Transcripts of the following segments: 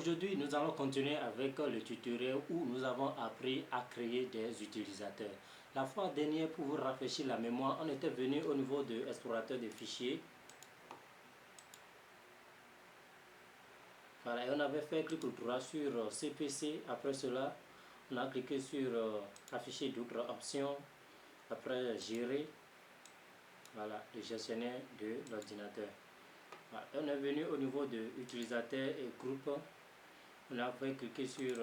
Aujourd'hui, nous allons continuer avec le tutoriel où nous avons appris à créer des utilisateurs. La fois dernière, pour vous rafraîchir la mémoire, on était venu au niveau de l'explorateur de fichiers. Voilà, et on avait fait clic droit sur CPC. Après cela, on a cliqué sur afficher d'autres options. Après, gérer, voilà, le gestionnaire de l'ordinateur. Voilà, on est venu au niveau de utilisateur et groupe. On a fait cliquer sur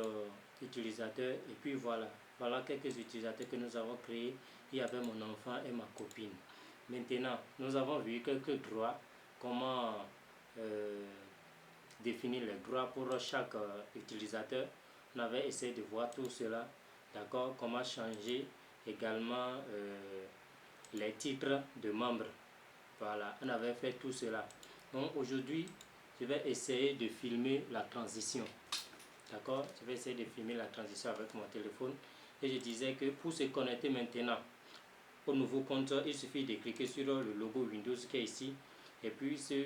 utilisateur et puis voilà. Voilà quelques utilisateurs que nous avons créés. Il y avait mon enfant et ma copine. Maintenant, nous avons vu quelques droits, comment définir les droits pour chaque utilisateur. On avait essayé de voir tout cela. D'accord, comment changer également les titres de membres. Voilà, on avait fait tout cela. Donc aujourd'hui, je vais essayer de filmer la transition. D'accord, je vais essayer de filmer la transition avec mon téléphone. Et je disais que pour se connecter maintenant au nouveau compte, il suffit de cliquer sur le logo Windows qui est ici. Et puis ce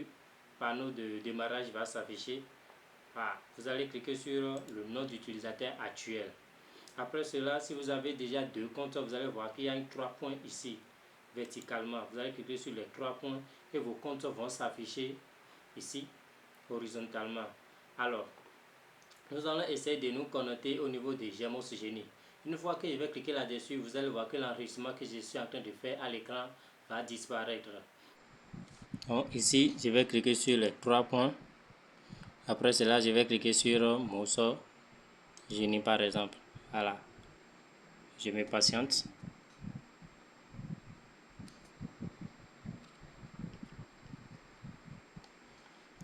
panneau de démarrage va s'afficher. Ah, vous allez cliquer sur le nom d'utilisateur actuel. Après cela, si vous avez déjà deux comptes, vous allez voir qu'il y a un 3 points ici, verticalement. Vous allez cliquer sur les 3 points et vos comptes vont s'afficher ici, horizontalement. Alors, nous allons essayer de nous connecter au niveau de Gemos Genie. Une fois que je vais cliquer là-dessus, vous allez voir que l'enregistrement que je suis en train de faire à l'écran va disparaître. Donc ici, je vais cliquer sur les 3 points. Après cela, je vais cliquer sur Moso Genie par exemple. Voilà. Je me patiente.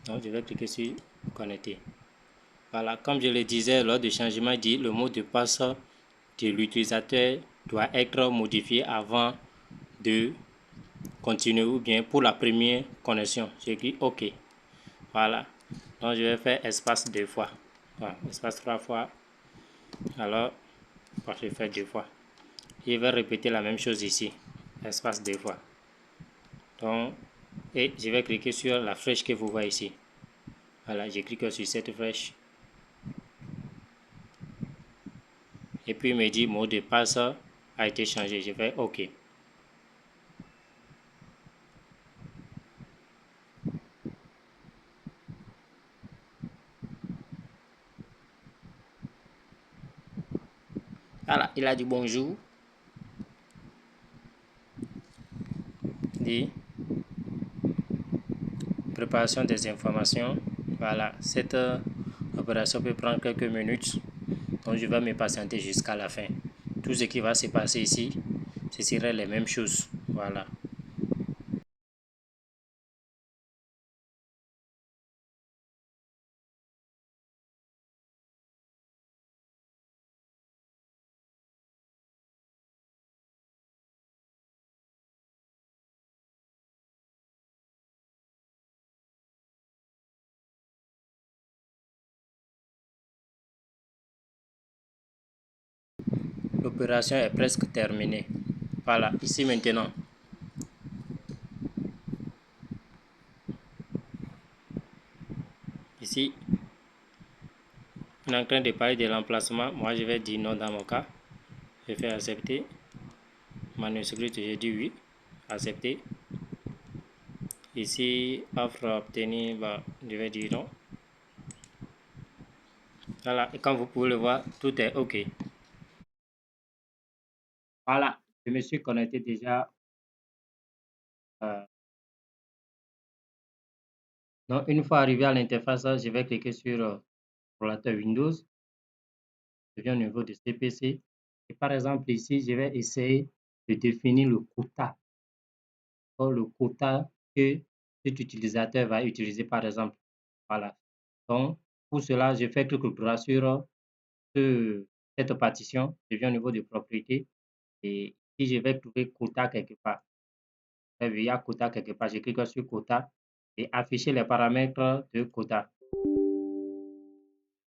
Donc je vais cliquer sur connecter. Voilà, comme je le disais lors du changement, dit le mot de passe de l'utilisateur doit être modifié avant de continuer ou bien pour la première connexion. Je clique OK. Voilà. Donc je vais faire espace 2 fois. Voilà, espace 3 fois. Alors, je fais 2 fois. Je vais répéter la même chose ici. Espace 2 fois. Donc, et je vais cliquer sur la flèche que vous voyez ici. Voilà, je clique sur cette flèche. Et puis il me dit mot de passe a été changé. Je fais OK. Voilà, il a dit bonjour. Dit préparation des informations. Voilà, cette opération peut prendre quelques minutes. Donc je vais me patienter jusqu'à la fin. Tout ce qui va se passer ici, ce serait les mêmes choses. Voilà. L'opération est presque terminée. Voilà, ici maintenant. Ici, on est en train de parler de l'emplacement. Moi, je vais dire non dans mon cas. Je fais accepter. Manuscrit, je dis oui. Accepter. Ici, offre obtenir, bah, je vais dire non. Voilà, et comme vous pouvez le voir, tout est OK. Voilà, je me suis connecté déjà. Donc, une fois arrivé à l'interface, je vais cliquer sur contrôlateur Windows. Je viens au niveau de CPC. Et par exemple, ici, je vais essayer de définir le quota. Le quota que cet utilisateur va utiliser, par exemple. Voilà. Donc, pour cela, je fais clic droit sur cette partition. Je viens au niveau de propriétés. Et si je vais trouver quota quelque part, il y a quota quelque part, je clique sur quota et afficher les paramètres de quota.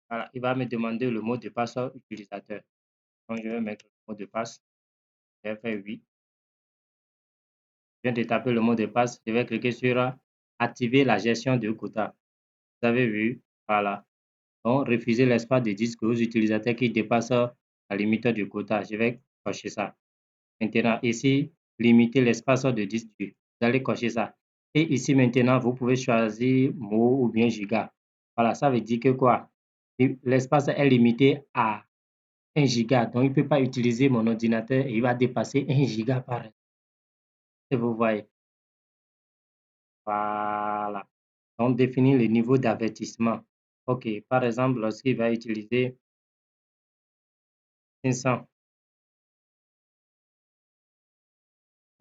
Voilà, il va me demander le mot de passe utilisateur. Donc, je vais mettre le mot de passe. Je vais faire oui. Je viens de taper le mot de passe. Je vais cliquer sur activer la gestion de quota. Vous avez vu, voilà. Donc, refuser l'espace de disque aux utilisateurs qui dépassent la limite du quota. Je vais cocher ça. Maintenant, ici, limiter l'espace de disque dur. Vous allez cocher ça. Et ici, maintenant, vous pouvez choisir mot ou bien giga. Voilà, ça veut dire que quoi? L'espace est limité à 1 giga. Donc, il ne peut pas utiliser mon ordinateur et il va dépasser 1 giga par an. Et vous voyez. Voilà. Donc, définir le niveau d'avertissement. OK. Par exemple, lorsqu'il va utiliser 500,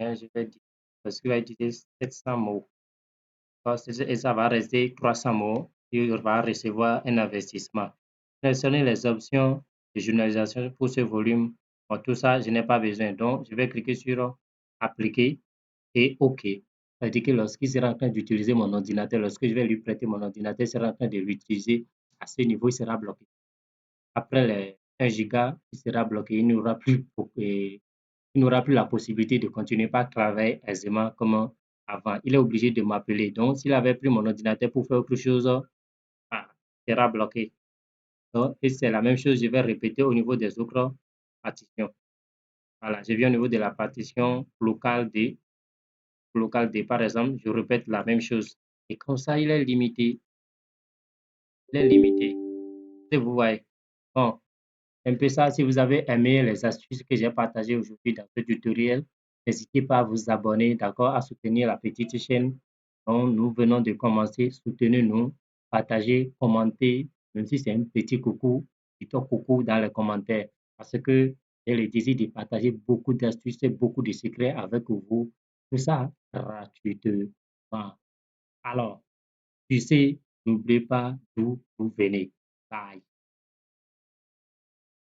je vais dire, lorsqu'il va utiliser 700 mots, et ça va rester 300 mots, il va recevoir un investissement. Quelles sont les options de journalisation pour ce volume? Pour tout ça, je n'ai pas besoin. Donc, je vais cliquer sur Appliquer et OK. Ça veut dire que lorsqu'il sera en train d'utiliser mon ordinateur, lorsque je vais lui prêter mon ordinateur, il sera en train de l'utiliser. À ce niveau, il sera bloqué. Après les 1 giga, il sera bloqué. Il n'aura plus la possibilité de continuer par travailler aisément comme avant. Il est obligé de m'appeler. Donc, s'il avait pris mon ordinateur pour faire autre chose, il sera bloqué. Donc, et c'est la même chose, je vais répéter au niveau des autres partitions. Voilà, je viens au niveau de la partition locale D. Local D, par exemple, je répète la même chose. Et comme ça, il est limité. Il est limité. Si vous voyez. Bon, un peu ça. Si vous avez aimé les astuces que j'ai partagées aujourd'hui dans ce tutoriel, n'hésitez pas à vous abonner, d'accord, à soutenir la petite chaîne dont nous venons de commencer. Soutenez-nous, partagez, commentez, même si c'est un petit coucou, dites coucou dans les commentaires parce que j'ai le désir de partager beaucoup d'astuces et beaucoup de secrets avec vous. Tout ça gratuitement. Alors, tu sais, n'oubliez pas d'où vous venez. Bye.